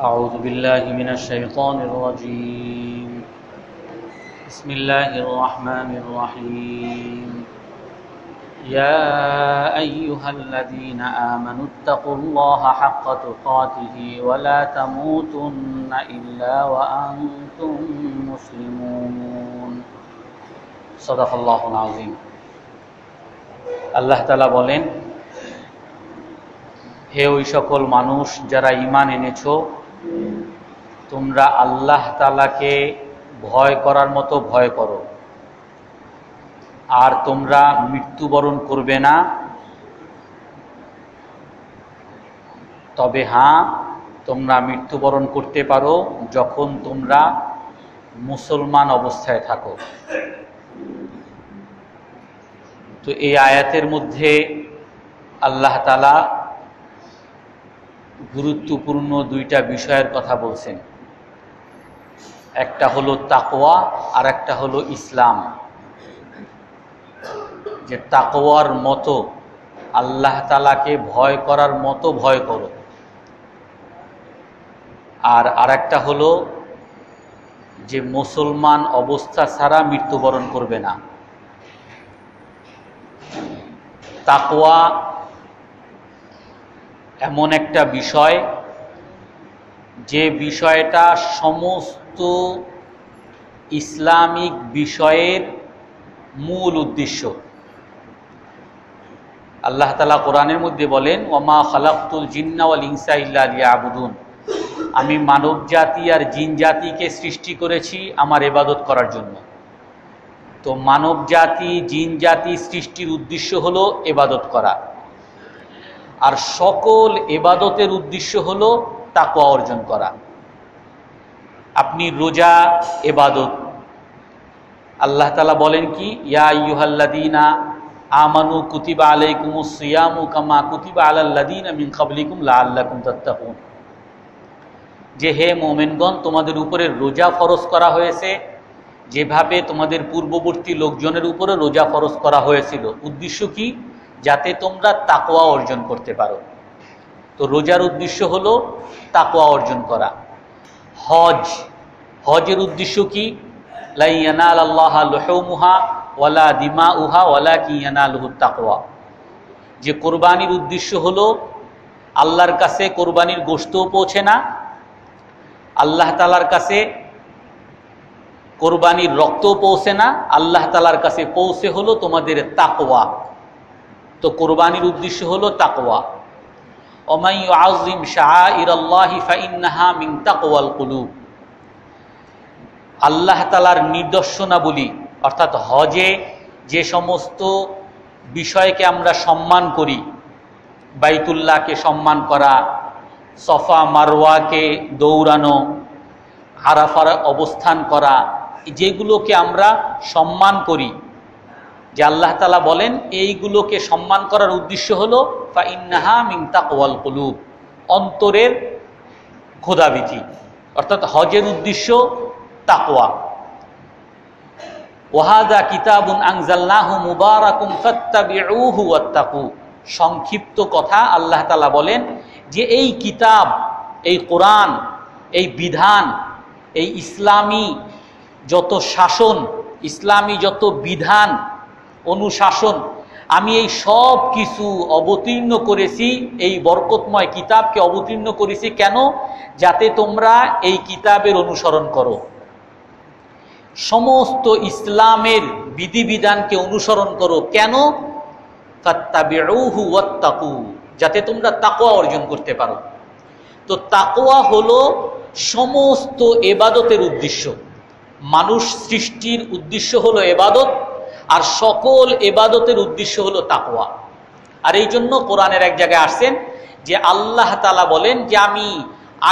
أعوذ بالله من الشيطان الرجيم بسم الله الرحمن الرحيم يا أيها الذين آمنوا اتقوا الله حق تقاته ولا تموتن إلا وأنتم مسلمون صدق الله العظيم আল্লাহ তাআলা বলেন, হে ওই সকল মানুষ যারা ঈমান এনেছো, তোমরা আল্লাহ তাআলাকে ভয় করার মতো ভয় করো, আর তোমরা মৃত্যুবরণ করবে না। তবে হ্যাঁ, তোমরা মৃত্যুবরণ করতে পারো যখন তোমরা মুসলমান অবস্থায় থাকো। তো এই আয়াতের মধ্যে আল্লাহ তাআলা গুরুত্বপূর্ণ দুইটা বিষয়ের কথা বলছেন। একটা হলো তাকওয়া আর একটা হলো ইসলাম। যে তাকওয়ার মতো আল্লাহ তাআলাকে ভয় করার মতো ভয় করো, আর আরেকটা হলো যে মুসলমান অবস্থা ছাড়া মৃত্যুবরণ করবে না। তাকওয়া এমন একটা বিষয়, যে বিষয়টা সমস্ত ইসলামিক বিষয়ের মূল উদ্দেশ্য। আল্লাহ তাআলা কোরআনের মধ্যে বলেন, ওয়ামা খালাকতুল জিন্না ওয়াল ইনসা ইল্লা লিয়াবুদুন, আমি মানব জাতি আর জিন জাতিকে সৃষ্টি করেছি আমার ইবাদত করার জন্য। তো মানব জাতি জিন জাতি সৃষ্টির উদ্দেশ্য হলো ইবাদত করা, আর সকল ইবাদতের উদ্দেশ্য হলো তাকওয়া অর্জন করা। আপনি রোজা ইবাদত, আল্লাহ তাআলা বলেন কি, ইয়া আইয়ুহাল্লাযীনা আমানু কুতিবা আলাইকুমুস সিয়ামু কামা কুতিবা আলাল্লাযীনা মিন ক্বাবলিকুম লাআল্লাকুম তাত্তাকুন, যে হে মুমিনগণ, তোমাদের উপরে রোজা ফরজ করা হয়েছে যেভাবে তোমাদের পূর্ববর্তী লোকজনের উপরে রোজা ফরজ করা হয়েছিল। উদ্দেশ্য কি? যাতে তোমরা তাকওয়া অর্জন করতে পারো। তো রোজার উদ্দেশ্য হলো তাকওয়া অর্জন করা। হজের উদ্দেশ্য কি? লা ইয়ানালাল্লাহা লুহুমুহা ওয়ালা দিমাউহা ওয়ালাকিন ইয়ানালুহুত তাকওয়া, যে কোরবানির উদ্দেশ্য হলো আল্লাহর কাছে কোরবানির গোশতও পৌঁছে না, আল্লাহ তাআলার কাছে কোরবানির রক্তও পৌঁছে না, আল্লাহ তাআলার কাছে পৌঁছে হলো তোমাদের তাকওয়া। তো কোরবানির উদ্দেশ্য হলো তাকওয়া। ওমাই ইউআযিম শাআইরাল্লাহি ফাইন্নাহা মিন তাকওয়াল কুলুব, আল্লাহ তাআলার নিদর্শনাবলী অর্থাৎ হজে যে সমস্ত বিষয়কে আমরা সম্মান করি, বাইতুল্লাহকে সম্মান করা, সফা মারওয়াকে দৌড়ানো, আরাফার অবস্থান করা, যেগুলোকে আমরা সম্মান করি, যে আল্লাহ তাআলা বলেন এইগুলোকে সম্মান করার উদ্দেশ্য হলো ফাইন্নাহা মিন তাকওয়াল কুলুব, অন্তরের খোদাভীতি। অর্থাৎ হজের উদ্দেশ্য তাকওয়া। ওয়াহাদা কিতাবুন আনজালনাহু মুবারাকুম ফাত্তাবিউহু ওয়াত্তাকু, সংক্ষিপ্ত কথা আল্লাহ তাআলা বলেন যে এই কিতাব, এই কোরআন, এই বিধান, এই ইসলামী যত শাসন, ইসলামী যত বিধান অনুশাসন, আমি এই সব কিছু অবতীর্ণ করেছি, এই বরকতময় কিতাবকে অবতীর্ণ করেছি কেন? যাতে তোমরা এই কিতাবের অনুসরণ করো, সমস্ত ইসলামের বিধিবিধানকে অনুসরণ করো। কেন? ফাত্তাবিউহু ওয়াত্তাকু, যাতে তোমরা তাকওয়া অর্জন করতে পারো। তো তাকওয়া হলো সমস্ত ইবাদতের উদ্দেশ্য। মানুষ সৃষ্টির উদ্দেশ্য হলো ইবাদত, আর সকল ইবাদতের উদ্দেশ্য হলো তাকওয়া। আর এই জন্য কোরআনের এক জায়গায় আসছেন যে আল্লাহ তাআলা বলেন যে আমি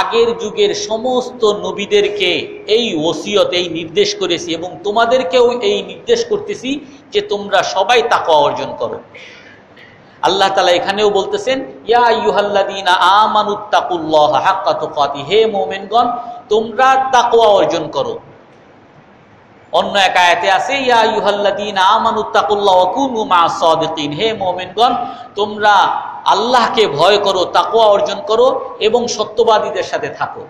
আগের যুগের সমস্ত নবীদেরকে এই ওসিয়ত, এই নির্দেশ করেছি, এবং তোমাদেরকেও এই নির্দেশ করতেছি যে তোমরা সবাই তাকওয়া অর্জন করো। আল্লাহ তাআলা এখানেও বলতেছেন, ইয়া আইয়ুহাল্লাযীনা আমানুত্তাকুল্লাহা হাক্কা তুকাতিহি, হে মুমিনগণ তোমরা তাকওয়া অর্জন করো। অন্য এক আয়াতে আছে, ইয়া আইয়ুহাল্লাযীনা আমানুত্তাকুল্লাহা ওয়া কুনু মা'আস সাদিকিন, হে মুমিনগণ তোমরা আল্লাহকে ভয় করো, তাকওয়া অর্জন করো এবং সত্যবাদীদের সাথে থাকো।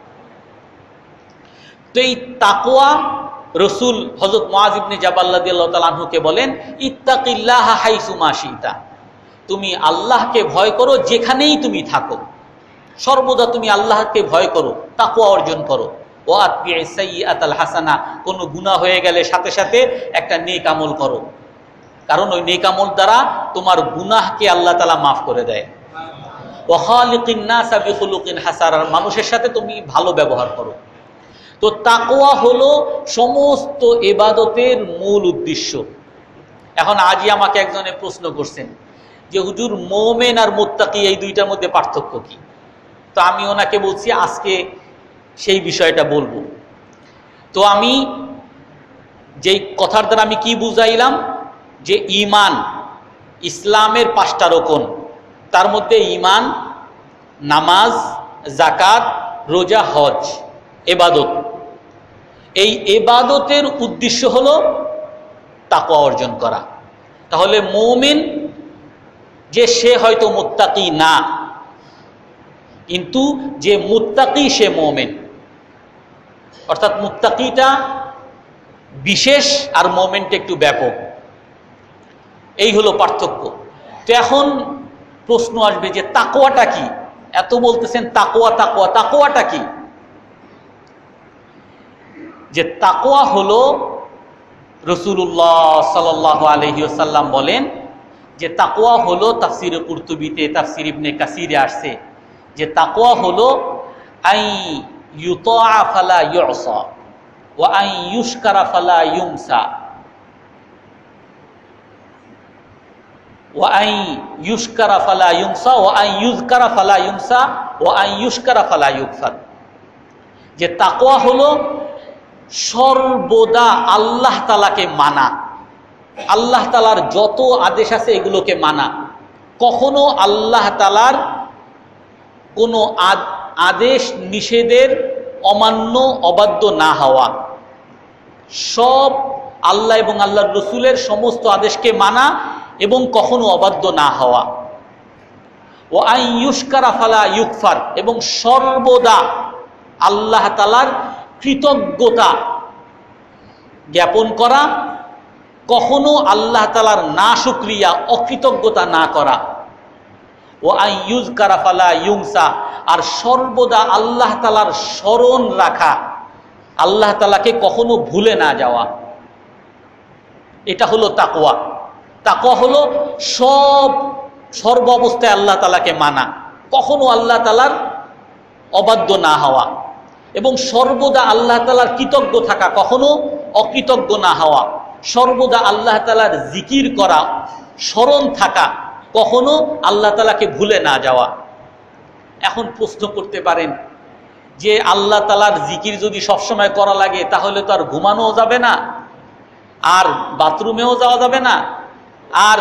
তো এই তাকওয়া রসুল হযরত মুআয ইবনে জাবাল রাদিয়াল্লাহু তাআলা আনহুকে বলেন, ইত্তাকিল্লাহা হাইসু মা শিতা, তুমি আল্লাহকে ভয় করো যেখানেই তুমি থাকো, সর্বদা তুমি আল্লাহকে ভয় করো, তাকওয়া অর্জন করো। ওয়া আতবি'is সাইয়্যাতাল হাসানা, কোনো গুনাহ হয়ে গেলে সাথে সাথে একটা নেক আমল করো, কারণ ওই নেক আমল দ্বারা তোমার গুনাহকে আল্লাহ তাআলা মাফ করে দেয়। ওয়া খালিকিন নাসা বিখুলুকিন হাসান, মানুষের সাথে তুমি ভালো ব্যবহার করো। তো তাকওয়া হলো সমস্ত ইবাদতের মূল উদ্দেশ্য। এখন আজই আমাকে একজনে প্রশ্ন করছেন যে হুজুর, মুমিন আর মুত্তাকি এই দুইটার মধ্যে পার্থক্য কি? তো আমি ওনাকে বলছি আজকে সেই বিষয়টা বলবো। তো আমি যেই কথার দ্বারা আমি কি বুঝাইলাম, যে ঈমান, ইসলামের 5টা রকম, তার মধ্যে ঈমান, নামাজ, যাকাত, রোজা, হজ, ইবাদত। এই ইবাদতের উদ্দেশ্য হলো তাকওয়া অর্জন করা। তাহলে মুমিন যে সে হয়তো মুত্তাকি না, কিন্তু যে মুত্তাকি সে মুমিন। অর্থাৎ মুত্তাকিটা বিশেষ আর মুমিনটা একটু ব্যাপক, এই হলো পার্থক্য। তো এখন প্রশ্ন আসবে যে তাকওয়াটা কি? এত বলতেছেন তাকওয়া তাকওয়া, তাকওয়াটা কি? যে তাকওয়া হলো, রাসূলুল্লাহ সাল্লাল্লাহু আলাইহি ওয়াসাল্লাম বলেন যে তাকওয়া হলো, তাফসিরে কুরতুবিতে, তাফসির ইবনে কাসিরে আসছে যে তাকওয়া হলো আই ইউতাআ ফালা ইউসা ওয়া আই ইউশকারা ফালা ইউমসা ওয়া আই ইউশকারা ফালা ইউমসা ওয়া আই ইউযকারা ফালা ইউমসা ওয়া আই ইউশকারা ফালা ইউকফার। যে তাকওয়া হলো সর্বদা আল্লাহ তাআলাকে মানা, আল্লাহ তাআলার যত আদেশ আছে এগুলোকে মানা, কখনো আল্লাহ তাআলার কোনো আদেশ নিষেধের অমান্য, অবাধ্য না হওয়া, সব আল্লাহ এবং আল্লাহর রসুলের সমস্ত আদেশকে মানা এবং কখনো অবাধ্য না হওয়া। ও আই ইউশকারা ফালা ইউকফার, এবং সর্বদা আল্লাহ তাআলার কৃতজ্ঞতা জ্ঞাপন করা, কখনো আল্লাহ তাআলার না শুকরিয়া, অকৃতজ্ঞতা না করা। ও আই ইউযকারা ফালা ইউনসা, আর সর্বদা আল্লাহ তাআলার স্মরণ রাখা, আল্লাহ তাআলাকে কখনো ভুলে না যাওয়া। এটা হলো তাকওয়া। তাকওয়া হলো সর্ব অবস্থায় আল্লাহ তাআলাকে মানা, কখনো আল্লাহ তাআলার অবাধ্য না হওয়া, এবং সর্বদা আল্লাহ তাআলার কৃতজ্ঞ থাকা, কখনো অকৃতজ্ঞ না হওয়া, সর্বদা আল্লাহ তাআলার জিকির করা, স্মরণ থাকা, কখনো আল্লাহ তাআলাকে ভুলে না যাওয়া। এখন প্রশ্ন করতে পারেন যে আল্লাহ তাআলার জিকির যদি সবসময় করা লাগে তাহলে তো আর ঘুমানোও যাবে না, আর বাথরুমেও যাওয়া যাবে না, আর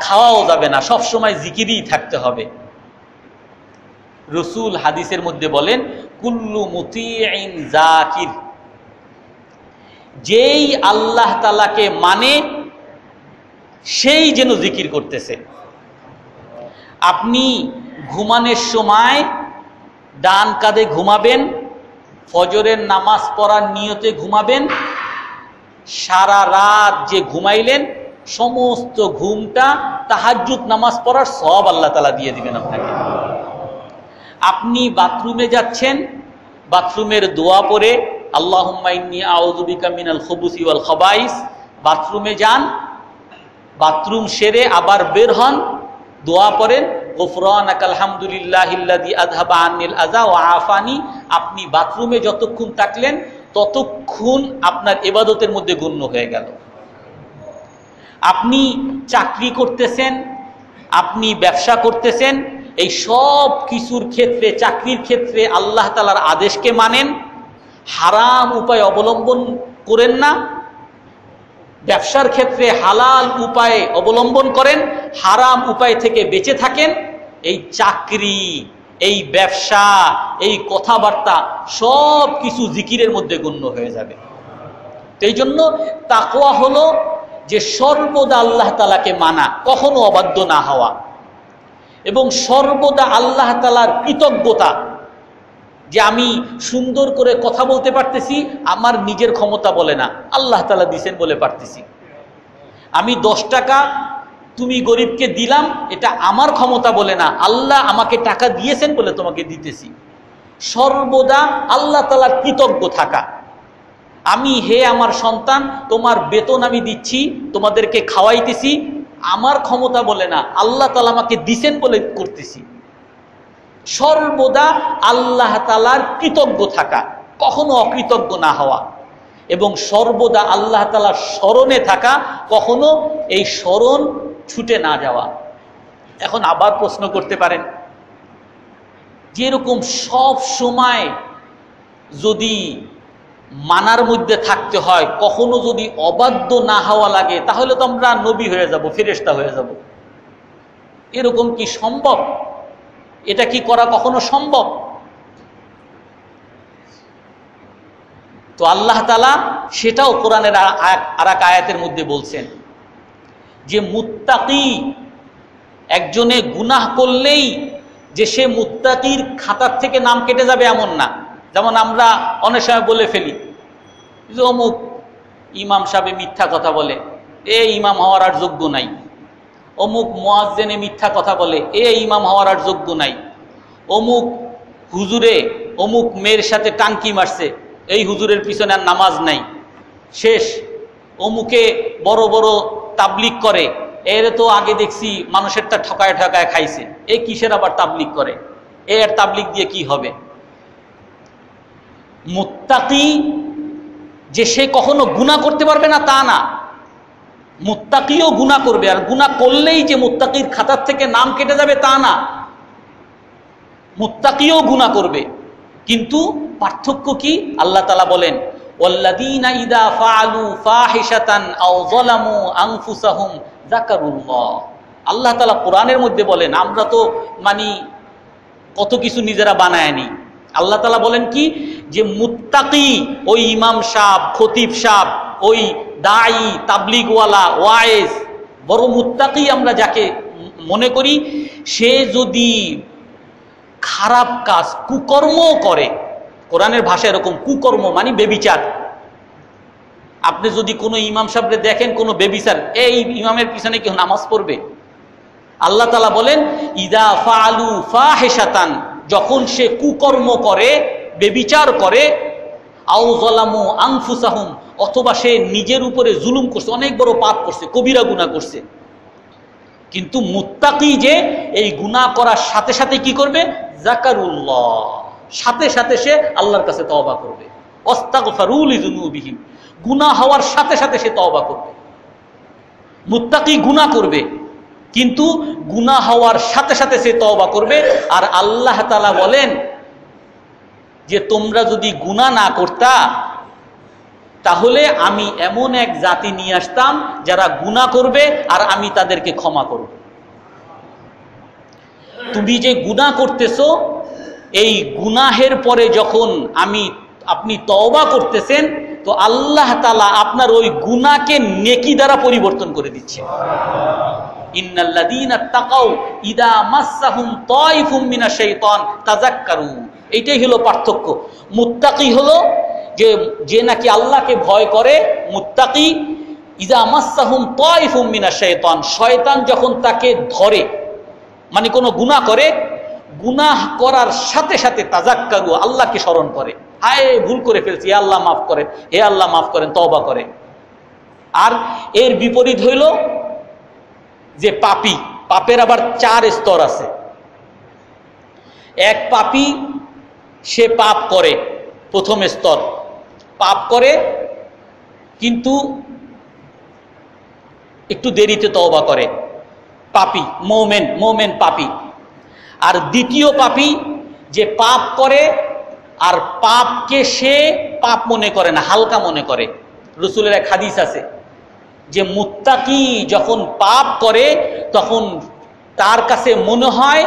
খাওয়াও যাবে না, সবসময় জিকিরই থাকতে হবে। রসুল হাদিসের মধ্যে বলেন, কুল্লু মুতিইন যাকির, যেই আল্লাহ তাআলাকে মানে সেই যেন জিকির করতেছে। আপনি ঘুমানোর সময় ডান কাঁধে ঘুমাবেন, ফজরের নামাজ পড়ার নিয়তে ঘুমাবেন, সারা রাত যে ঘুমাইলেন সমস্ত ঘুমটা তাহাজ্জুদ নামাজ পড়ার সওয়াব আল্লাহ তাআলা দিয়ে দিবেন আপনাকে। আপনি বাথরুমে যাচ্ছেন, বাথরুমের দোয়া পড়ে আল্লাহুম্মা ইন্নী আউযু বিকা মিনাল খুবুসি ওয়াল খাবাইস, বাথরুমে যান, বাথরুম সেরে আবার বের হন, দোয়া পড়েন গুফরানাকাল হামদুলিল্লাহিল্লাযী আযহাবা আন্নিল আযা ওয়া আফানি। আপনি বাথরুমে যতক্ষণ থাকলেন ততক্ষণ আপনার ইবাদতের মধ্যে গণ্য হয়ে গেল। আপনি চাকরি করতেছেন, আপনি ব্যবসা করতেছেন, এই সব কিছুর ক্ষেত্রে, চাকরির ক্ষেত্রে আল্লাহ তাআলার আদেশকে মানেন, হারাম উপায় অবলম্বন করেন না, ব্যবসার ক্ষেত্রে হালাল উপায় অবলম্বন করেন, হারাম উপায় থেকে বেঁচে থাকেন। এই চাকরি, এই ব্যবসা, এই কথাবার্তা সব কিছু জিকিরের মধ্যে গণ্য হয়ে যাবে। তো এই জন্য তাকওয়া হলো যে সর্বদা আল্লাহ তাআলাকে মানা, কখনো অবাধ্য না হওয়া। এবং সর্বদা আল্লাহ তাআলার কৃতজ্ঞতা, যে আমি সুন্দর করে কথা বলতে পারতেছি, আমার নিজের ক্ষমতা বলে না, আল্লাহ তাআলা দিয়েছেন বলে পারতেছি। আমি 10 টাকা তুমি গরিবকে দিলাম, এটা আমার ক্ষমতা বলে না, আল্লাহ আমাকে টাকা দিয়েছেন বলে তোমাকে দিতেছি। সর্বদা আল্লাহ তাআলার কৃতজ্ঞ থাকা। আমি, হে আমার সন্তান, তোমার বেতন আমি দিচ্ছি, তোমাদেরকে খাওয়াইতেছি, আমার ক্ষমতা বলে না, আল্লাহ তাআলা আমাকে দিছেন বলে করতেছি। সর্বদা আল্লাহ তাআলার কৃতজ্ঞ থাকা, কখনো অকৃতজ্ঞ না হওয়া, এবং সর্বদা আল্লাহ তাআলার স্মরণে থাকা, কখনো এই স্মরণ ছুটে না যাওয়া। এখন আবার প্রশ্ন করতে পারেন, যেরকম সব সময় যদি মানার মধ্যে থাকতে হয়, কখনো যদি অবাধ্য না হওয়া লাগে, তাহলে তো আমরা নবী হয়ে যাব, ফেরেশতা হয়ে যাব। এরকম কি সম্ভব? এটা কি করা কখনো সম্ভব? তো আল্লাহ তাআলা সেটাও কোরআনের আর এক আয়াতের মধ্যে বলছেন যে মুত্তাকি, একজনে গুনাহ করলেই যে সে মুত্তাকির খাতার থেকে নাম কেটে যাবে এমন না। যেমন আমরা অনেক সময় বলে ফেলি যে অমুক ইমাম সাহেব মিথ্যা কথা বলে, এ ইমাম হওয়ার আর যোগ্য নাই। অমুক মুয়াজ্জিনে মিথ্যা কথা বলে, এ ইমাম হওয়ার আর যোগ্য নাই। অমুক হুজুরে অমুক মেয়ের সাথে টাঙ্কি মারছে, এই হুজুরের পিছনে আর নামাজ নাই, শেষ। অমুকে বড় বড় তাবলিগ করে, এর তো আগে দেখছি মানুষেরটা ঠকায় ঠকায় খাইছে, এ কিসের আবার তাবলিগ করে, এর তাবলিগ দিয়ে কি হবে? মুত্তাকি যে সে কখনো গুনাহ করতে পারবে না তা না, মুত্তাকিও গুনাহ করবে, আর গুনাহ করলেই যে মুত্তাকির খাতার থেকে নাম কেটে যাবে তা না, মুত্তাকিও গুনাহ করবে। কিন্তু পার্থক্য কি? আল্লাহ তাআলা বলেন ওয়াল্লাযীনা ইযা ফাআলু ফাহিশাতান আও যালামু আনফুসাহুম যাকারুল্লাহ। আল্লাহ তাআলা কোরআনের মধ্যে বলেন, আমরা তো কত কিছু নিজেরা বানায় নি। আল্লাহ তাআলা বলেন কি, যে মুত্তাকি ওই ইমাম সাহেব, খতিব সাহেব, ওই দাঈ, তাবলিগওয়ালা, ওয়াইজ, বড় মুত্তাকি আমরা যাকে মনে করি, সে যদি খারাপ কাজ, কুকর্ম করে, কোরআনের ভাষা এরকম, কুকর্ম মানে বেবিচার। আপনি যদি কোনো ইমাম সাহেবকে দেখেন কোনো বেবিচার, এই ইমামের পিছনে কেউ নামাজ পড়বে? আল্লাহ তাআলা বলেন ইদা ফাআলু ফাহিশাতান, যখন সে কুকর্ম করে, বেবিচার করে, আও যালামু আনফুসাহুম, অথবা সে নিজের উপরে জুলুম করছে, অনেক বড় পাপ করছে, কবিরা গুনাহ করছে। কিন্তু মুত্তাকি যে এই গুনাহ করার সাথে সাথে কি করবে? যাকারুল্লাহ, সাথে সাথে সে আল্লাহর কাছে তওবা করবে। ওয়াস্তাগফিরু লিযুনুবিহিম, গুনাহ হওয়ার সাথে সাথে সে তওবা করবে। মুত্তাকি গুনাহ করবে, কিন্তু গুনাহ হওয়ার সাথে সাথে সে তওবা করবে। আর আল্লাহ তাআলা বলেন যে তোমরা যদি গুনাহ না করতা, তাহলে আমি এমন এক জাতি নিয়ে আসতাম যারা গুনাহ করবে আর আমি তাদেরকে ক্ষমা করব। তুমি যে গুনাহ করতেছো, এই গুনাহের পরে যখন আপনি তওবা করতেছেন, তো আল্লাহ তাআলা আপনার ওই গুনাহকে নেকি দ্বারা পরিবর্তন করে দিচ্ছেন। ইন্নাল্লাযীনা তাকাউ ইদা মাসসাহুম তায়ফুম মিনাশ শাইতান তাযাক্কারু। এইটাই হলো পার্থক্য। মুত্তাকি হলো যে নাকি আল্লাহকে ভয় করে, মুত্তাকি। ইদা মাসসাহুম তায়ফুম মিনাশ শাইতান, শয়তান যখন তাকে ধরে, মানে কোনো গুনাহ করে, গুনাহ করার সাথে সাথে তাযাক্কারু, আল্লাহকে স্মরণ করে, হায় ভুল করে ফেলছি, হে আল্লাহ মাফ করেন, হে আল্লাহ মাফ করেন, তওবা করে। আর এর বিপরীত হইল যে পাপী। পাপের আবার 4 স্তর আছে। এক পাপী, সে পাপ করে, প্রথম স্তর, পাপ করে কিন্তু একটু দেরিতে তওবা করে, পাপী, মোমেন পাপী। আর দ্বিতীয় পাপী, যে পাপ করে আর পাপকে সে পাপ মনে করে না, হালকা মনে করে। রাসূলের এক হাদিস আছে যে মুত্তাকি যখন পাপ করে, তখন তার কাছে মনে হয়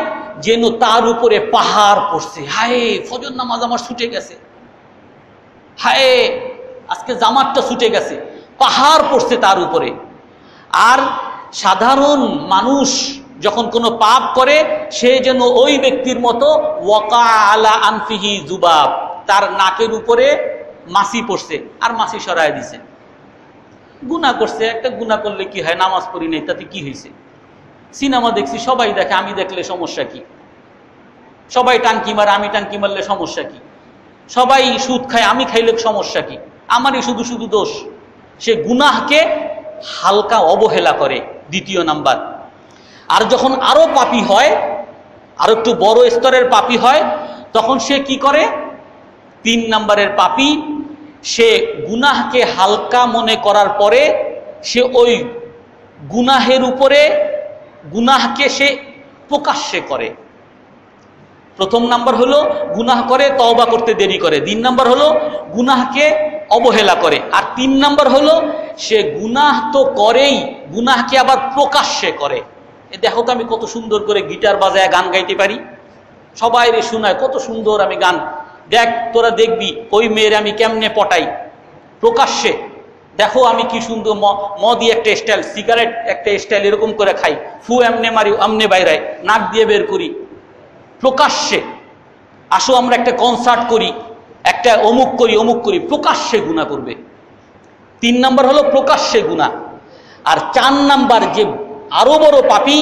যেন তার উপরে পাহাড় পড়ছে। হায়, ফজর নামাজ আমার ছুটে গেছে, হায় আজকে জামাতটা ছুটে গেছে, পাহাড় পড়ছে তার উপরে। আর সাধারণ মানুষ যখন কোনো পাপ করে সে যেন ওই ব্যক্তির মতো ওয়াকা আলা আনফিহি জুবাব, তার নাকের উপরে মাছি পড়ছে আর মাছি সরায় দিছে। গুনাহ করছে, একটা গুনাহ করলে কি হয়, নামাজ পড়ি নাই তাতে কি হয়েছে? সিনেমা দেখছি, সবাই দেখে, আমি দেখলে সমস্যা কি? সবাই টাঙ্কি মারে, আমি টাঙ্কি মারলে সমস্যা কি? সবাই সুদ খায়, আমি খাইলে সমস্যা কি? আমারই শুধু শুধু দোষ। সে গুনাহকে হালকা অবহেলা করে, দ্বিতীয় নাম্বার। আর যখন আরো পাপী হয়, আর একটু বড় স্তরের পাপী হয়, তখন সে কি করে? 3 নম্বরের পাপী, সে গুনাহকে হালকা মনে করার পরে সে ওই গুনাহের উপরে গুনাহকে সে প্রকাশ্যে করে। প্রথম নাম্বার হলো গুনাহ করে তওবা করতে দেরি করে, 2 নাম্বার হলো গুনাহকে অবহেলা করে, আর 3 নাম্বার হলো সে গুনাহ তো করেই, গুনাহকে আবার প্রকাশ্যে করে। দেখো তো আমি কত সুন্দর করে গিটার বাজায় গান গাইতে পারি, সবাই রে শোনায় কত সুন্দর আমি গান, দেখ তোরা দেখবি ওই মেয়ের আমি কেমনে পটাই প্রকাশ্যে, দেখো আমি কি সুন্দর মদি একটা স্টাইল, সিগারেট একটা স্টাইল, এরকম করে খাই, ফু এমনে মারি আমনে বাইরাই, নাক দিয়ে বের করি প্রকাশ্যে। আসো আমরা একটা কনসার্ট করি, একটা অমুক করি, প্রকাশ্যে গুনাহ করবে। 3 নাম্বার হলো প্রকাশ্যে গুনাহ। আর 4 নাম্বার যে আরো বড় পাপী,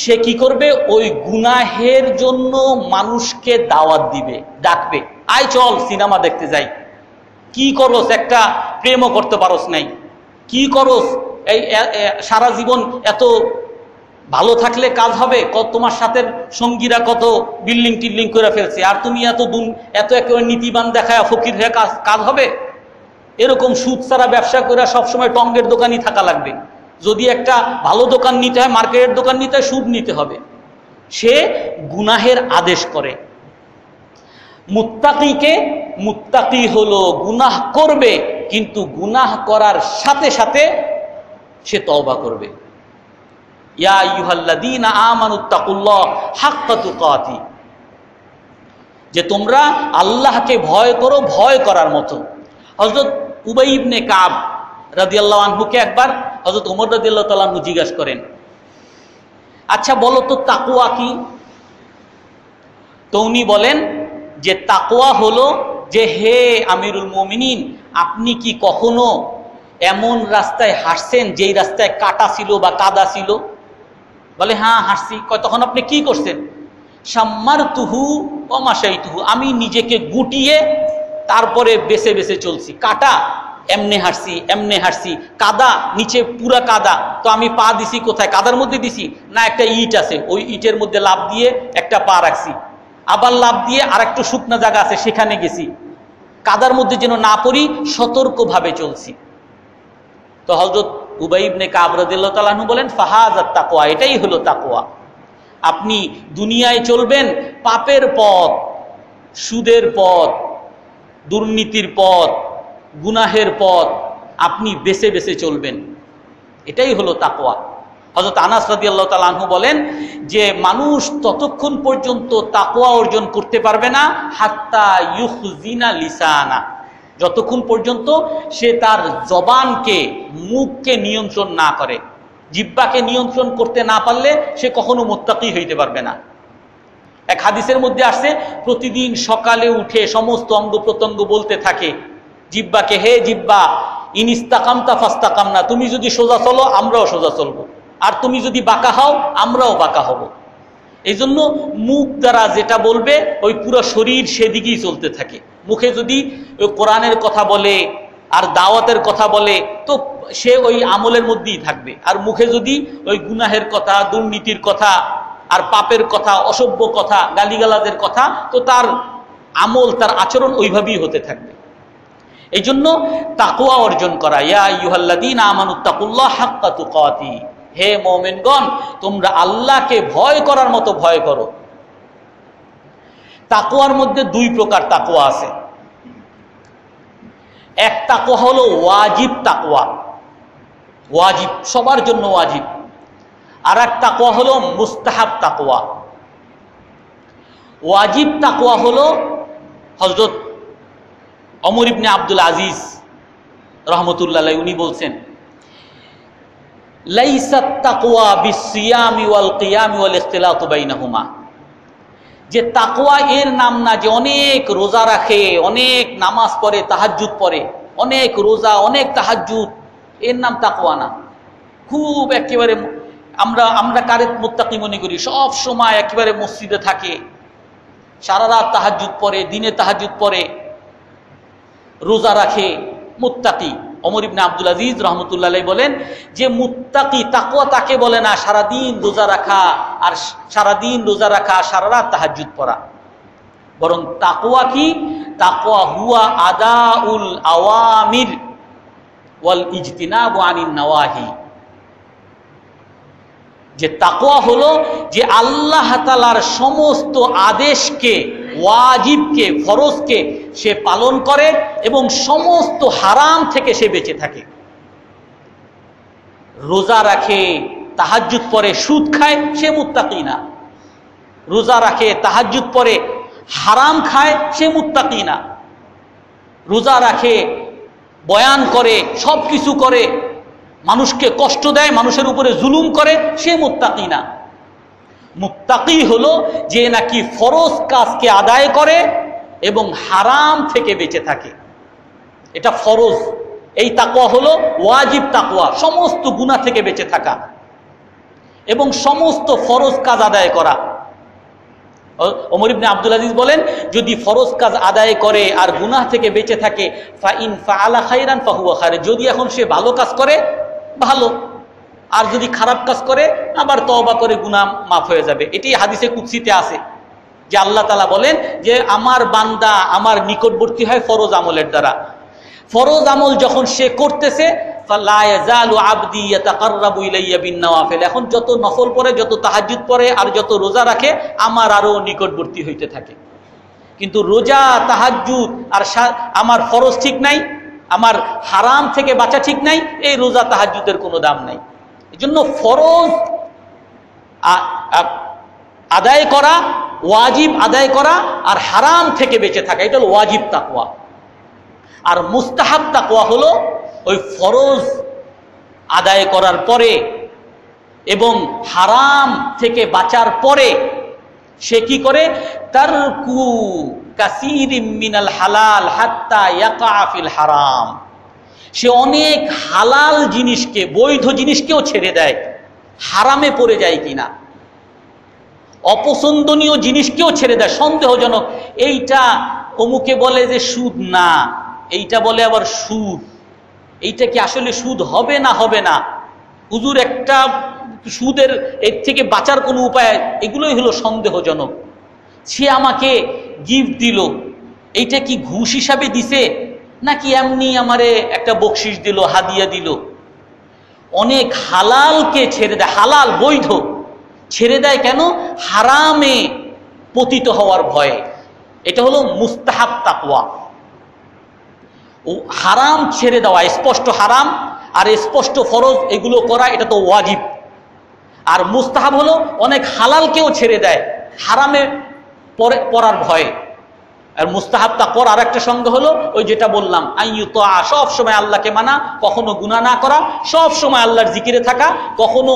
সে কি করবে? ওই গুনাহের জন্য মানুষকে দাওয়াত দিবে, ডাকবে, আয় চল সিনেমা দেখতে যাই। কি করস? একটা প্রেমও করতে পারস নাই, কি করস? এই সারা জীবন এত ভালো থাকলে কাজ হবে? তোমার সাথে সঙ্গীরা কত বিল্ডিং টিল্ডিং করে ফেলছে, আর তুমি এত একেবারে নীতিবান দেখায় ফকির হয়ে কাজ হবে? এরকম সুদ ছাড়া ব্যবসা করে সবসময় টঙ্গের দোকানই থাকা লাগবে। যদি একটা ভালো দোকান নিতে হয়, মার্কেটের দোকান নিতে হয়, সুদ নিতে হবে। সে গুনাহের আদেশ করে। মুত্তাকি হলো গুনাহ করবে, কিন্তু গুনাহ করার সাথে সাথে সে তওবা করবে। ইয়া আইয়ুহাল্লাযীনা আমানুত্তাকুল্লাহ হাক্কা তুকাতি, যে তোমরা আল্লাহকে ভয় করো ভয় করার মতো। হযরত উবাই ইবনে কাব রাদিয়াল্লাহু আনহুকে একবার হযরত ওমর রাদিয়াল্লাহু তাআলা আনহু জিজ্ঞাসা করেন, আচ্ছা বলো তো তাকওয়া কি? তো উনি বলেন যে তাকওয়া হলো যে, হে আমিরুল মুমিনিন, আপনি কি কখনো এমন রাস্তায় হাঁটছেন যেই রাস্তায় কাটা ছিল বা কাদা ছিল? বলে হ্যাঁ হাঁটছি। তখন আপনি কি করছেন? শাম্মারতুহু ওয়া মাশাইতুহু, আমি নিজেকে গুটিয়ে তারপরে বেছে বেছে চলছি। কাটা এমনে হাঁটছি, কাদা নিচে পুরা কাদা, তো আমি পা দিছি কোথায়? কাদার মধ্যে দিছি না, একটা ইট আছে, ওই ইটের মধ্যে লাফ দিয়ে একটা পা রাখছি, আবার লাফ দিয়ে আর একটু শুকনা জায়গা আছে সেখানে গেছি, কাদার মধ্যে যেন না পড়ি সতর্কভাবে চলছি। তো হযরত উবাই ইবনে কাব রাদিয়াল্লাহু তাআলা আনহু বলেন, ফাহাযাত তাকওয়া, এটাই হলো তাকওয়া। আপনি দুনিয়ায় চলবেন পাপের পথ, সুদের পথ, দুর্নীতির পথ, গুনাহের পথ, আপনি বেছে বেছে চলবেন, এটাই হলো তাকওয়া। হযরত আনাস রাদিয়াল্লাহু তাআলা আনহু বলেন যে মানুষ ততক্ষণ পর্যন্ত তাকওয়া অর্জন করতে পারবে না হাত্তা ইউখজিনা লিসানা, যতক্ষণ পর্যন্ত সে তার জবানকে, মুখকে নিয়ন্ত্রণ না করে। জিহ্বাকে নিয়ন্ত্রণ করতে না পারলে সে কখনো মুত্তাকি হইতে পারবে না। এক হাদিসের মধ্যে আসছে, প্রতিদিন সকালে উঠে সমস্ত অঙ্গ প্রত্যঙ্গ বলতে থাকে জিহ্বাকে, হে জিহ্বা ইনিস্তাকামতা ফাস্তাকামনা, তুমি যদি সোজা চলো আমরাও সোজা চলবো, আর তুমি যদি বাঁকা হও আমরাও বাঁকা হব। এই জন্য মুখ দ্বারা যেটা বলবে ওই পুরো শরীর সেদিকেই চলতে থাকে। মুখে যদি ওই কোরআনের কথা বলে আর দাওয়াতের কথা বলে তো সে ওই আমলের মধ্যেই থাকবে, আর মুখে যদি ওই গুনাহের কথা, দুর্নীতির কথা আর পাপের কথা, অসভ্য কথা, গালিগালাজের কথা, তো তার আমল, তার আচরণ ওইভাবেই হতে থাকবে। এই জন্য তাকওয়া অর্জন করা, ইয়া আইয়ুহাল্লাযীনা আমানুত্তাকুল্লাহ হাক্কা তুকাতি, হে মুমিনগণ তোমরা আল্লাহকে ভয় করার মতো ভয় করো। তাকওয়ার মধ্যে 2 প্রকার তাকওয়া আছে। এক তাকওয়া হলো ওয়াজিব তাকওয়া, ওয়াজিব, সবার জন্য ওয়াজিব। আর এক তাকওয়া হলো মুস্তাহাব তাকওয়া। ওয়াজিব তাকওয়া হলো হযরত ওমর ইবনে আব্দুল আজিজ রহমতুল্লাহ আলাইহি, উনি বলছেন লাইসাত তাকওয়া বিসিয়ামি ওয়াল কিয়ামি ওয়াল ইখতিলাতু বাইনাহুমা, যে তাকওয়া এর নাম না যে অনেক রোজা রাখে, অনেক নামাজ পড়ে, তাহাজ্জুদ পড়ে, অনেক রোজা, অনেক তাহাজ্জুদ, এর নাম তাকওয়া না। খুব একেবারে আমরা কারে মুত্তাকি মনে করি? সব সময় একেবারে মসজিদে থাকে, সারা রাত তাহাজ্জুদ পড়ে, দিনে তাহাজ্জুদ পড়ে, রোজা রাখে, মুত্তাকি। ওমর ইবনে আব্দুল আজিজ রহমতুল্লাহ আলাইহি বলেন যে মুত্তাকি, তাকওয়া তাকে বলে না সারাদিন রোজা রাখা আর সারা রাত তাহাজ্জুদ পড়া, বরং তাকওয়া কি? তাকওয়া হুয়া আদাউল আওয়ামির ওয়াল ইজতিনাবু আনিন নওয়াহি। যে তাকওয়া হলো যে আল্লাহ তাআলার সমস্ত আদেশকে, ওয়াজিবকে, ফরজকে সে পালন করে এবং সমস্ত হারাম থেকে সে বেঁচে থাকে। রোজা রাখে, তাহাজ্জুদ পড়ে, সুদ খায়, সে মুত্তাকি না। রোজা রাখে, তাহাজ্জুদ পড়ে, হারাম খায়, সে মুত্তাকি না। রোজা রাখে, বয়ান করে, সব কিছু করে, মানুষকে কষ্ট দেয়, মানুষের উপরে জুলুম করে, সে মুত্তাকি না। মুত্তাকি হলো যে নাকি ফরজ কাজকে আদায় করে এবং হারাম থেকে বেঁচে থাকে, এটা ফরজ। এই তাকওয়া হলো ওয়াজিব তাকওয়া, সমস্ত গুনাহ থেকে বেঁচে থাকা এবং সমস্ত ফরজ কাজ আদায় করা। ওমর ইবনে আব্দুল আজিজ বলেন, যদি ফরজ কাজ আদায় করে আর গুনাহ থেকে বেঁচে থাকে, ফাইন ফাআলা খাইরান ফাহুয়া খায়র, যদি এখন সে ভালো কাজ করে ভালো, আর যদি খারাপ কাজ করে আবার তওবা করে গুনাহ মাফ হয়ে যাবে। এটি হাদিসে কুদসিতে আছে যে আল্লাহ তাআলা বলেন যে আমার বান্দা আমার নিকটবর্তী হয় ফরজ আমলের দ্বারা। ফরজ আমল যখন সে করতেছে, ফালা ইয়াজালু আবদি ইয়াতাকাররাবু ইলাইয়া বিন-নওয়াফিল, এখন যত নফল পড়ে, যত তাহাজ্জুদ পড়ে আর যত রোজা রাখে, আমার আরো নিকটবর্তী হইতে থাকে। কিন্তু রোজা, তাহাজ্জুদ আর আমার ফরজ ঠিক নাই, আমার হারাম থেকে বাঁচা ঠিক নাই, এই রোজা তাহাজ্জুদের কোনো দাম নাই। এজন্য ফরজ আদায় করা, ওয়াজিব আদায় করা আর হারাম থেকে বেঁচে থাকা, এটা হলো ওয়াজিব তাকওয়া। আর মুস্তাহাব তাকওয়া হলো ওই ফরজ আদায় করার পরে এবং হারাম থেকে বাঁচার পরে সে কি করে? তারকু কাসীরিম মিনাল হালাল হাত্তা ইয়াকা ফিল হারাম, সে অনেক হালাল জিনিসকে, বৈধ জিনিসকেও ছেড়ে দেয়, হারামে পড়ে যায় কিনা, অপছন্দনীয় জিনিসকেও ছেড়ে দেয়। সন্দেহজনক, এইটা অমুকে বলে যে সুদ না, এইটা বলে আবার সুদ, এইটা কি আসলে সুদ হবে না হবে না, হুজুর একটা সুদের এর থেকে বাঁচার কোনো উপায়, এগুলোই হলো সন্দেহজনক। সে আমাকে গিফট দিল, এইটা কি ঘুষ হিসাবে দিছে নাকি এমনি আমারে একটা বকশিশ দিল, হাদিয়া দিল। অনেক হালালকে ছেড়ে দেয়, হালাল বৈধ ছেড়ে দেয় কেন? হারামে পতিত হওয়ার ভয়ে। এটা হলো মুস্তাহাব তাকওয়া। ও হারাম ছেড়ে দেওয়া, স্পষ্ট হারাম আর স্পষ্ট ফরজ এগুলো করা, এটা তো ওয়াজিব। আর মুস্তাহাব হলো অনেক হালালকেও ছেড়ে দেয় হারামে পড়ার ভয়ে। আর মুস্তাহাব তাকওয়ার আর একটা সঙ্গ হলো ওই যেটা বললাম, আইয়ুতা, সব সময় আল্লাহকে মানা, কখনো গুনাহ না করা, সব সময় আল্লাহর জিকিরে থাকা, কখনো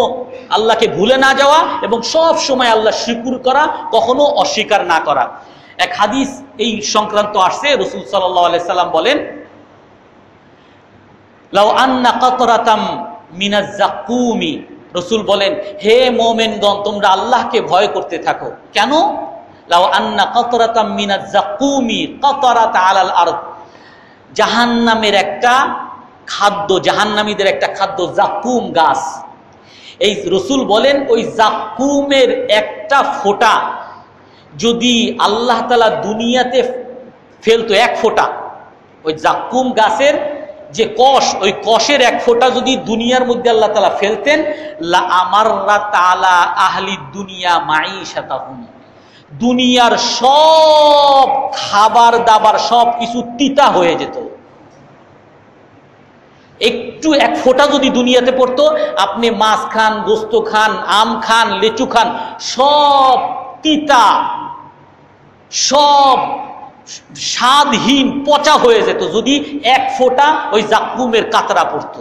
আল্লাহকে ভুলে না যাওয়া এবং সব সময় আল্লাহ শুকর করা, কখনো অস্বীকার না করা। এক হাদিস এই সংক্রান্ত আসছে, রাসূল সাল্লাল্লাহু আলাইহি সাল্লাম বলেন, লাউ আন্না কাতরাতাম মিনাজ যাকুমি, রাসূল বলেন, হে মুমিনগণ, তোমরা আল্লাহকে ভয় করতে থাকো। কেন? লাউ আন্না কাতরাতাম মিনাজ যাকুমি কাতারাত আলাল আরদ, জাহান্নামের একটা খাদ্য, জাহান্নামীদের একটা খাদ্য যাকুম গাছ। এই রাসূল বলেন ওই যাকুমের একটা ফোঁটা যদি আল্লাহ তাআলা দুনিয়াতে ফেলতো, এক ফোঁটা, ওই যাকুম গাছের যে কষ, ওই কষের এক ফোঁটা যদি দুনিয়ার মধ্যে আল্লাহ তাআলা ফেলতেন, লা আমাররাত আলা আহলি দুনিয়া মাঈশাতাহুম, দুনিয়ার সব খাবার দাবার সব কিছু তিতা হয়ে যেত। একটু এক ফোঁটা যদি দুনিয়াতে পড়তো, আপনি মাছ খান, গোস্ত খান, আম খান, লিচু খান, সব তিতা, সব স্বাদহীন, পচা হয়ে যেত যদি এক ফোঁটা ওই যাকুমের কাতরা পড়তো।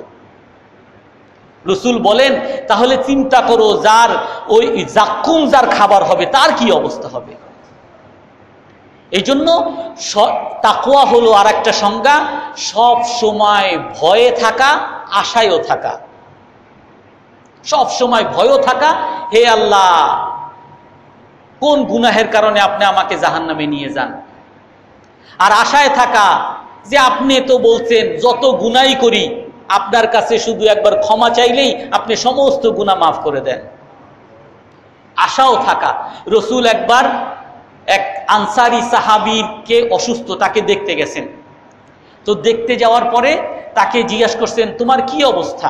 রসুল বলেন তাহলে চিন্তা করো যার ওই জাক্কুম যার খাবার হবে তার কি অবস্থা হবে। এই জন্য তাকওয়া হলো আর একটা সংজ্ঞা, সব সময় ভয়ে থাকা, আশায়ও থাকা। সব সময় ভয়ও থাকা, হে আল্লাহ কোন গুনাহের কারণে আপনি আমাকে জাহান্নামে নিয়ে যান, আর আশায় থাকা যে আপনি তো বলছেন যত গুনাহই করি আপনার কাছে শুধু একবার ক্ষমা চাইলেই আপনি সমস্ত গুনাহ মাফ করে দেন। আশাও থাকা। রসুল একবার এক আনসারি সাহাবীকে অসুস্থ, তাকে দেখতে গেছেন। তো দেখতে যাওয়ার পরে তাকে জিজ্ঞাসা করছেন তোমার কি অবস্থা?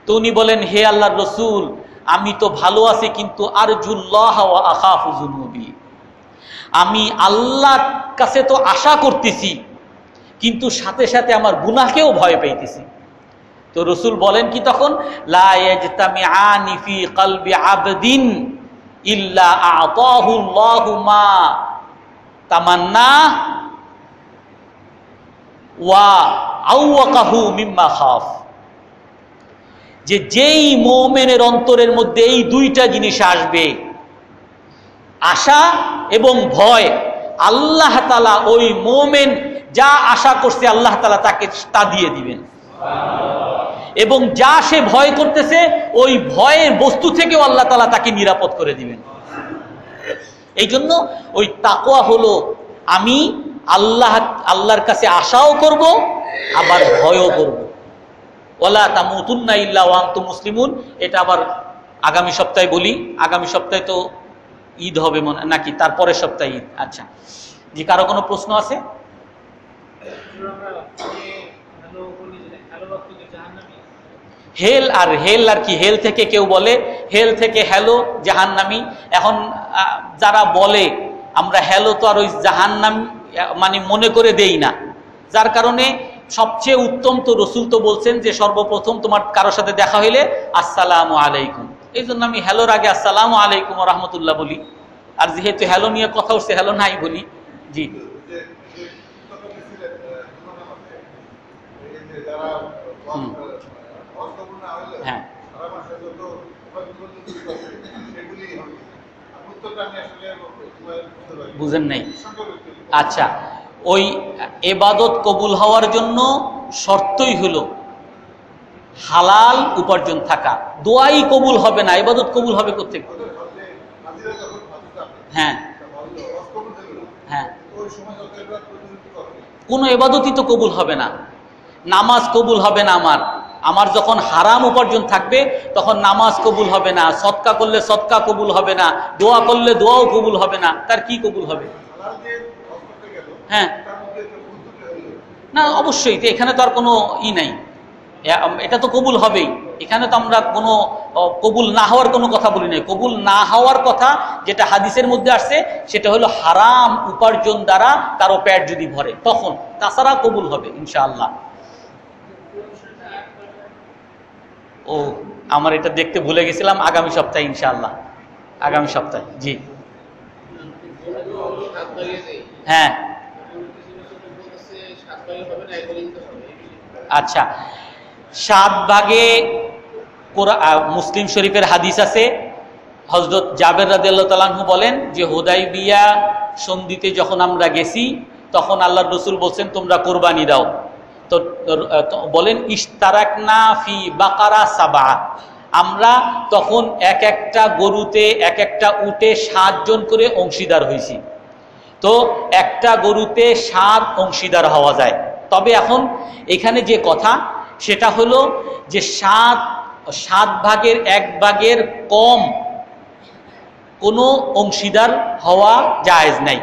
তো উনি বলেন হে আল্লাহর রসুল, আমি তো ভালো আছি, কিন্তু আরজুল্লাহ ওয়া আখাফু যুনুবি, আমি আল্লাহর কাছে তো আশা করতেছি কিন্তু সাথে সাথে আমার গুনাহকেও ভয় পাইতেছি। তো রসুল বলেন কি তখন, লা ইয়াজতামিআনি ফি কলবি আবদিন ইল্লা আ'তাহু আল্লাহু মা তামান্না ওয়া আওয়াকাহু মিম্মা খাফ। যে যেই মুমিনের অন্তরের মধ্যে এই দুইটা জিনিস আসবে, আশা এবং ভয়, আল্লাহ তাআলা ওই মুমিন যা আশা করছে আল্লাহ তাআলা তাকে তা দিয়ে দিবেন, এবং যা সে ভয় করতেছে ওই ভয়ের বস্তু থেকেও আল্লাহ তাআলা তাকে নিরাপদ করে দিবেন। এই জন্য ওই তাকওয়া হলো আমি আল্লাহর কাছে আশাও করব আবার ভয়ও করব। ওয়ালা তামুতুন্না ইল্লা ওয়া আনতুম মুসলিমুন, এটা আবার আগামী সপ্তাহে বলি। আগামী সপ্তাহে তো ঈদ হবে মনে নাকি তারপরের সপ্তাহে ঈদ? আচ্ছা জি, কারো কোনো প্রশ্ন আছে? হেল আর কি, হেল থেকে কেউ বলে হেল থেকে হ্যালো জাহান্নামী। এখন যারা বলে আমরা হ্যালো তো আর ওই জাহান্নাম মানে মনে করে দেই না, যার কারণে সবচেয়ে উত্তম তো রসুল তো বলছেন যে সর্বপ্রথম তোমার কারোর সাথে দেখা হইলে আসসালামু আলাইকুম, এই জন্য আমি হ্যালোর আগে আসসালামু আলাইকুম ওয়া রাহমাতুল্লাহ বলি। আর যেহেতু হ্যালো নিয়ে কথা উঠছে হ্যালো নাই বলি। জি হ্যাঁ, বুঝেন নাই? আচ্ছা, ওই ইবাদত কবুল হওয়ার জন্য শর্তই হলো হালাল উপার্জন থাকা। দোয়াই কবুল হবে না, ইবাদত কবুল হবে কোত্থেকে? হ্যাঁ হ্যাঁ, কোনো ইবাদতই তো কবুল হবে না। নামাজ কবুল হবে না আমার যখন হারাম উপার্জন থাকবে তখন নামাজ কবুল হবে না, সদকা করলে সদকা কবুল হবে না, দোয়া করলে দোয়াও কবুল হবে না, তার কি কবুল হবে? হ্যাঁ না, অবশ্যই এখানে তো আর কোনো নাই, এটা তো কবুল হবেই। এখানে তো আমরা কোনো কবুল না হওয়ার কোনো কথা বলি নাই। কবুল না হওয়ার কথা যেটা হাদিসের মধ্যে আসছে সেটা হলো হারাম উপার্জন দ্বারা কারো পেট যদি ভরে তখন, তাছাড়া কবুল হবে ইনশাআল্লাহ। ও আমার এটা দেখতে ভুলে গেছিলাম, আগামী সপ্তাহে ইনশাআল্লাহ, আগামী সপ্তাহে। জি হ্যাঁ আচ্ছা, 7 ভাগে মুসলিম শরীফের হাদিস আছে। হযরত জাবের রাদিয়াল্লাহু তাআলা আনহু বলেন যে হুদাইবিয়া সন্ধিতে যখন আমরা গেছি তখন আল্লাহর রাসূল বলছেন তোমরা কুরবানি দাও। তো বলেন ইশতারাকনা ফি বাকারা 7, আমরা তখন এক একটা গরুতে এক একটা উটে 7 জন করে অংশীদার হয়েছি। তো একটা গরুতে 7 অংশীদার হওয়া যায়। তবে এখন এখানে যে কথা সেটা হলো যে 7 ভাগের 1 ভাগের কম কোনো অংশীদার হওয়া জায়েজ নাই।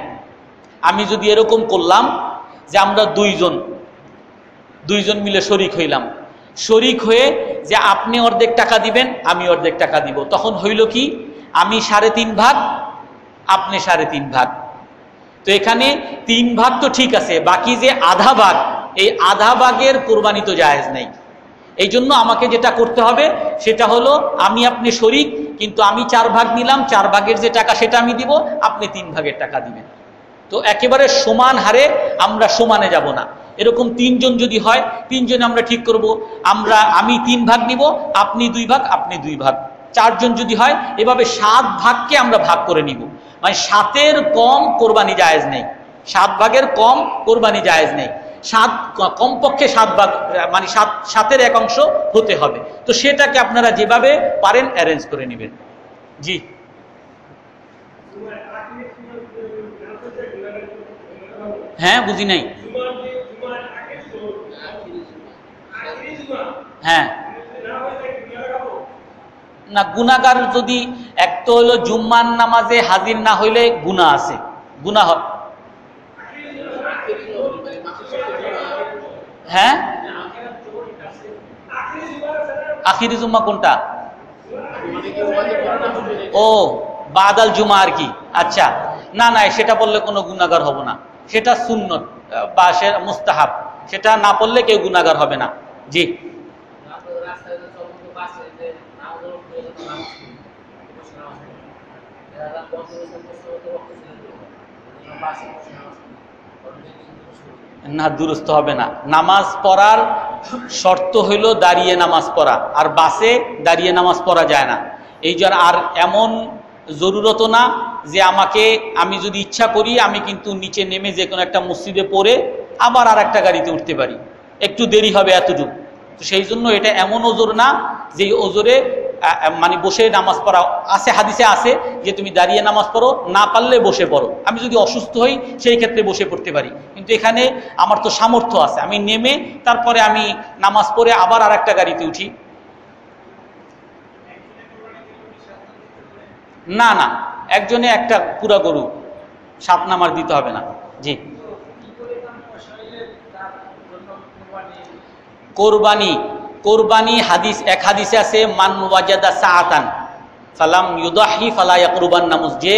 আমি যদি এরকম করলাম যে আমরা দুইজন মিলে শরিক হইলাম, শরিক হয়ে যে আপনি অর্ধেক টাকা দিবেন আমি অর্ধেক টাকা দিব, তখন হইল কি আমি 3.5 ভাগ আপনি 3.5 ভাগ। তো এখানে 3 ভাগ তো ঠিক আছে, বাকি যে আধা ভাগ, এই আধা ভাগের কোরবানি তো জায়েজ নাই। এই জন্য আমাকে যেটা করতে হবে সেটা হলো আমি আপনি শরিক, কিন্তু আমি 4 ভাগ নিলাম, 4 ভাগের যে টাকা সেটা আমি দিব, আপনি 3 ভাগের টাকা দিবেন। তো একেবারে সমান হারে আমরা সমানে যাব না। এরকম 3 জন যদি হয়, 3 জন আমরা ঠিক করব আমি 3 ভাগ নিব, আপনি 2 ভাগ, আপনি 2 ভাগ। 4 জন যদি হয়, এভাবে 7 ভাগকে আমরা ভাগ করে নিব। মানে 7-এর কম কোরবানি জায়েজ নেই, 7 ভাগের কম কোরবানি জায়েজ নেই। 7 কমপক্ষে 7 ভাগ, মানে 7-এর 1 অংশ হতে হবে। তো সেটাকে আপনারা যেভাবে পারেন অ্যারেঞ্জ করে নেবেন। জি, হ্যাঁ বুঝি নাই। হ্যাঁ না, গুনাহগার যদি এক তো হলো জুম্মার নামাজে হাজির না হইলে গুনাহ আছে, গুনাহ। হ্যাঁ, আখিরি জুম্মা কোনটা? ও বাদাল জুমা আর কি। আচ্ছা, না না, সেটা বললে কোনো গুনাহগার হব না, সেটা সুন্নত বা সে মুস্তাহাব, সেটা না পড়লে কেউ গুনাহগার হবে না। জি, না দুরুস্ত হবে না। নামাজ পড়ার শর্ত হইল দাঁড়িয়ে নামাজ পড়া, আর বাসে দাঁড়িয়ে নামাজ পড়া যায় না। এই জন্য আর এমন জরুরত না যে আমি যদি ইচ্ছা করি আমি কিন্তু নিচে নেমে যে কোনো একটা মসজিদে পড়ে আবার আর একটা গাড়িতে উঠতে পারি, একটু দেরি হবে এতটুকু। তো সেই জন্য এটা এমন ওজোর না যে ওজোরে মানে বসে নামাজ পড়া আছে, হাদিসে আছে যে তুমি দাঁড়িয়ে নামাজ পড়ো, না পারলে বসে পড়ো। আমি যদি অসুস্থ হই সেই ক্ষেত্রে বসে পড়তে পারি, কিন্তু এখানে আমার তো সামর্থ্য আছে, আমি নেমে তারপরে আমি নামাজ পড়ে আবার আর একটা গাড়িতে উঠি। না না, একজনে একটা পুরা গরু, 7 নামার দিতে হবে না। জি, কোরবানি এক হাদিসে আছে, মান ওয়াজাদা সাআতান ফালাম ইউদাহি ফালা ইয়াকরুবান্না যে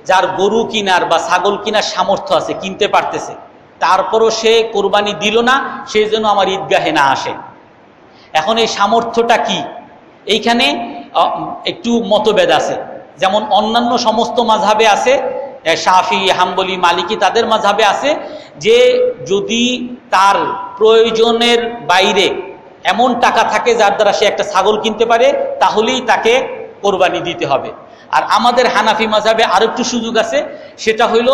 যার গরু কিনার বা ছাগল কিনার সামর্থ্য আছে, কিনতে পারতেছে, তারপরও সে কোরবানি দিল না, সেই জন্য আমার ঈদগাহে না আসে। এখন এই সামর্থ্যটা কি, এইখানে একটু মতভেদ আছে। যেমন অন্যান্য সমস্ত মাযহাবে আছে, শাফি, হাম্বলি, মালিকি, তাদের মাযহাবে আছে যে যদি তার প্রয়োজনের বাইরে এমন টাকা থাকে যার দ্বারা সে একটা ছাগল কিনতে পারে, তাহলেই তাকে কোরবানি দিতে হবে। আর আমাদের হানাফি মাযহাবে আরো একটু সুযোগ আছে, সেটা হইল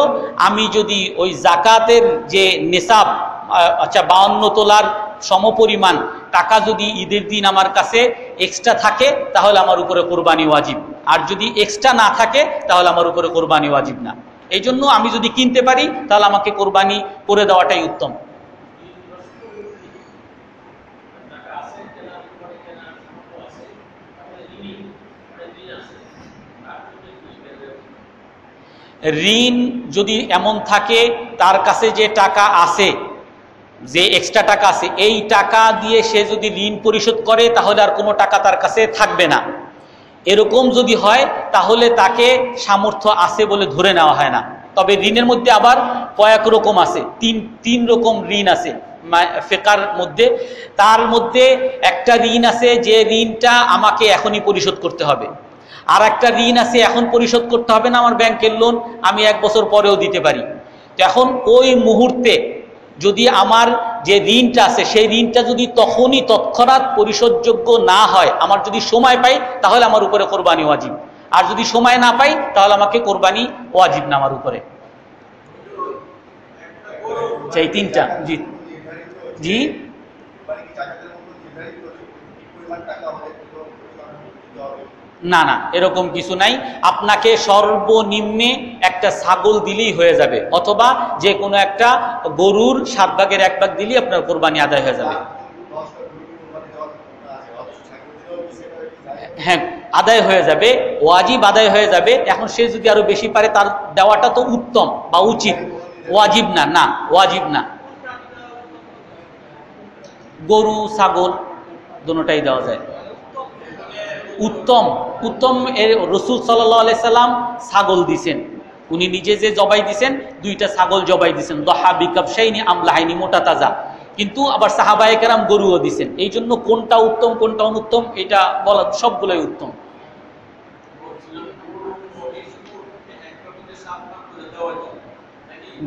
আমি যদি ওই জাকাতের যে নেসাব, আচ্ছা 52 তোলার সমপরিমাণ টাকা যদি ঈদের দিন আমার কাছে এক্সট্রা থাকে তাহলে আমার উপরে কোরবানি ওয়াজিব, আর যদি এক্সট্রা না থাকে তাহলে আমার উপরে কোরবানি ওয়াজিব না। এই জন্য আমি যদি কিনতে পারি তাহলে আমাকে কোরবানি করে দেওয়াটাই উত্তম। ঋণ যদি এমন থাকে তার কাছে যে টাকা আছে, যে এক্সট্রা টাকা আছে, এই টাকা দিয়ে সে যদি ঋণ পরিশোধ করে তাহলে আর কোনো টাকা তার কাছে থাকবে না। এরকম যদি হয় তাহলে তাকে সামর্থ্য আছে বলে ধরে নেওয়া হয় না। তবে ঋণের মধ্যে আবার কয়েক রকম আছে, তিন রকম ঋণ আছে ফিকহের মধ্যে। তার মধ্যে একটা ঋণ আছে যে ঋণটা আমাকে এখনই পরিশোধ করতে হবে, আর একটা ঋণ আছে এখন পরিশোধ করতে হবে না, আমার ব্যাংকের লোন, আমি 1 বছর পরেও দিতে পারি। তো এখন ওই মুহূর্তে যদি আমার যে ঋণটা আছে সেই ঋণটা যদি তখনই তৎক্ষণাৎ পরিশোধযোগ্য না হয়, আমার যদি সময় পাই তাহলে আমার উপরে কোরবানি ওয়াজিব, আর যদি সময় না পাই তাহলে আমাকে কোরবানি ওয়াজিব না আমার উপরে। এই 3টা। জি জি, না না, এরকম কিছু নাই। আপনাকে সর্বনিম্নে একটা ছাগল দিলেই হয়ে যাবে, অথবা যে কোনো একটা গরুর 7 ভাগের 1 ভাগ দিলেই আপনার কোরবানি আদায় হয়ে যাবে। হ্যাঁ, আদায় হয়ে যাবে, ওয়াজিব আদায় হয়ে যাবে। এখন সে যদি আরো বেশি পারে তার দেওয়াটা তো উত্তম বা উচিত, ওয়াজিব না। না, ওয়াজিব না। গরু ছাগল দুটোটাই দেওয়া যায়। উত্তম রাসূল সাল্লাল্লাহু আলাইহি সাল্লাম ছাগল দিছেন, উনি নিজে যে জবাই দিছেন 2টা ছাগল জবাই দিছেন, দহা বিকাবশাইনি আমলাহাইনি, মোটা তাজা। কিন্তু আবার সাহাবায়ে কেরাম গরুও দিছেন। এই জন্য কোনটা উত্তম কোনটা অনুত্তম এটা বলা, সবগুলোই উত্তম।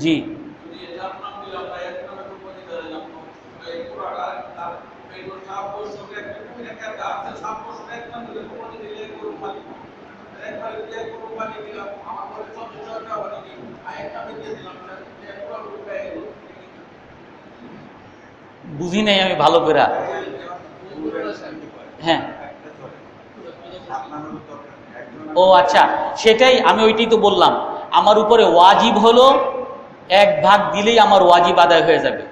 জি, বুঝি নাই আমি ভালো করে। হ্যাঁ, ও আচ্ছা, সেটাই আমি ওইটাই তো বললাম, আমার উপরে ওয়াজিব হলো 1 ভাগ দিলেই আমার ওয়াজিব আদায় হয়ে যাবে।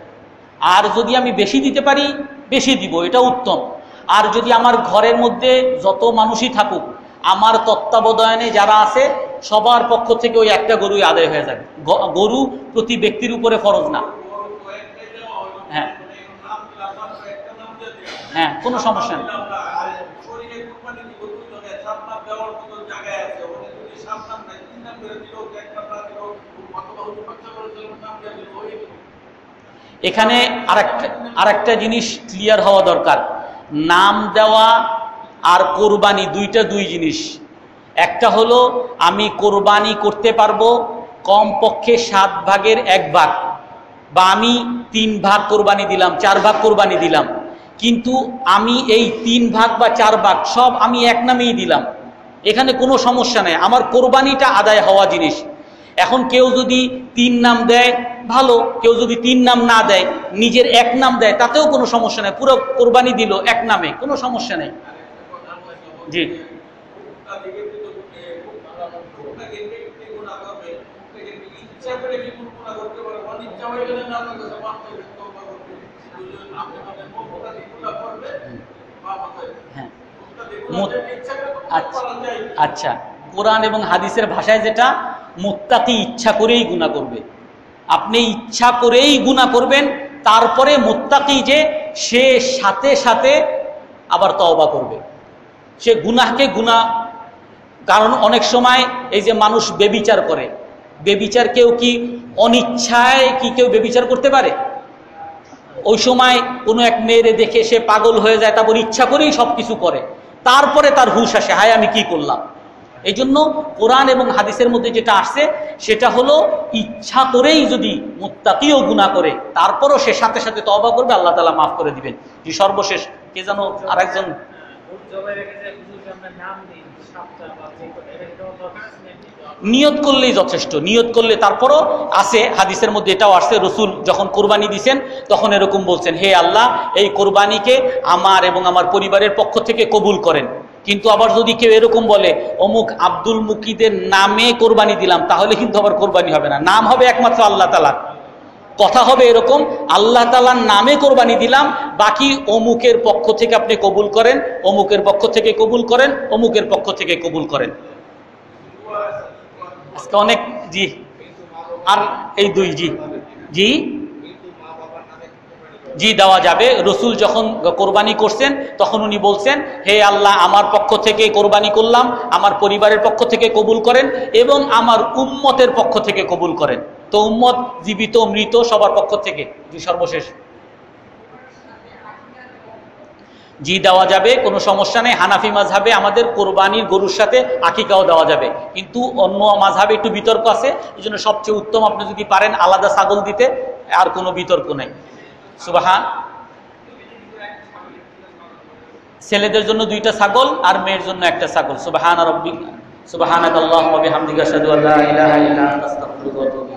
আর যদি আমি বেশি দিতে পারি বেশি দিব, এটা উত্তম। আর যদি আমার ঘরের মধ্যে যত মানুষই থাকুক, আমার তত্ত্বাবধানে যারা আছে সবার পক্ষ থেকে ওই একটা গরুই আদায় হয়ে যাবে। গরু প্রতি ব্যক্তির উপরে ফরজ না। হ্যাঁ হ্যাঁ, কোনো সমস্যা নেই। এখানে আরেকটা জিনিস ক্লিয়ার হওয়া দরকার, নাম দেওয়া আর কোরবানি দুই জিনিস। একটা হলো আমি কোরবানি করতে পারবো কমপক্ষে 7 ভাগের 1 ভাগ, বা আমি 3 ভাগ কোরবানি দিলাম, 4 ভাগ কোরবানি দিলাম, কিন্তু আমি এই 3 ভাগ বা 4 ভাগ সব আমি এক নামেই দিলাম, এখানে কোনো সমস্যা নেই, আমার কোরবানিটা আদায় হওয়া জিনিস। এখন কেউ যদি 3 নাম দেয় ভালো, কেউ যদি 3 নাম না দেয়, নিজের 1 নাম দেয়, তাতেও কোনো সমস্যা নেই, পুরো কোরবানি দিল 1 নামে, কোনো সমস্যা নেই। জি, আচ্ছা, কোরআন এবং হাদিসের ভাষায় যেটা, মুত্তাকি ইচ্ছা করেই গুনাহ করবে। আপনি ইচ্ছা করেই গুনাহ করবেন, তারপরে মুত্তাকি যে সে সাথে সাথে আবার তওবা করবে, সে গুনাহকে গুনাহ। কারণ অনেক সময় এই যে মানুষ বেবিচার করে, বেবিচার কেউ কি অনিচ্ছায় কি কেউ বেবিচার করতে পারে? ওই সময় কোনো এক মেয়েরে দেখে সে পাগল হয়ে যায়, তারপর ইচ্ছা করেই সব কিছু করে, তারপরে তার হুঁশ আসে, হায় আমি কি করলাম। এই জন্য কোরআন এবং হাদিসের মধ্যে যেটা আসছে সেটা হলো ইচ্ছা করেই যদি মুত্তাকিও গুনাহ করে, তারপরও সে সাথে সাথে তওবা করবে, আল্লাহ তাআলা মাফ করে দিবেন। যে সর্বশেষ কে যেন আরেকজন নিয়ত করলেই যথেষ্ট, নিয়ত করলে। তারপরও আছে হাদিসের মধ্যে এটাও আসছে, রসুল যখন কোরবানি দিয়েছেন তখন এরকম বলছেন, হে আল্লাহ, এই কোরবানিকে আমার এবং আমার পরিবারের পক্ষ থেকে কবুল করেন। কিন্তু আবার যদি কেউ এরকম বলে অমুক আব্দুল মুকিদের নামে কোরবানি দিলাম, তাহলে কিন্তু আবার কোরবানি হবে না, নাম হবে একমাত্র আল্লাহ তাআলার। কথা হবে এরকম, আল্লাহ তাআলার নামে কোরবানি দিলাম, বাকি অমুকের পক্ষ থেকে আপনি কবুল করেন, অমুকের পক্ষ থেকে কবুল করেন, অমুকের পক্ষ থেকে কবুল করেন। আজকে অনেক জি, আর এই দুই জি জি জি দেওয়া যাবে। রসুল যখন কোরবানি করছেন তখন উনি বলছেন, হে আল্লাহ, আমার পক্ষ থেকে কোরবানি করলাম, আমার পরিবারের পক্ষ থেকে কবুল করেন এবং আমার উম্মতের পক্ষ থেকে কবুল করেন। তো উম্মত জীবিত মৃত সবার পক্ষ থেকে। জি, সর্বশেষ জি দেওয়া যাবে, কোনো সমস্যা নেই। হানাফি মাযহাবে আমাদের কোরবানির গরুর সাথে আকিকাও দেওয়া যাবে, কিন্তু অন্য মাযহাবে একটু বিতর্ক আছে, এই জন্য সবচেয়ে উত্তম আপনি যদি পারেন আলাদা ছাগল দিতে, আর কোনো বিতর্ক নেই। সুবহান, ছেলেদের জন্য 2টা ছাগল আর মেয়ের জন্য 1টা ছাগল। সুবহান রাব্বিক, সুবহানাকাল্লাহুম্মা ওয়া বিহামদিকা আশহাদু আল্লা ইলাহা ইল্লা আনতা আস্তাগফিরুকা ওয়া আতুবু ইলাইক।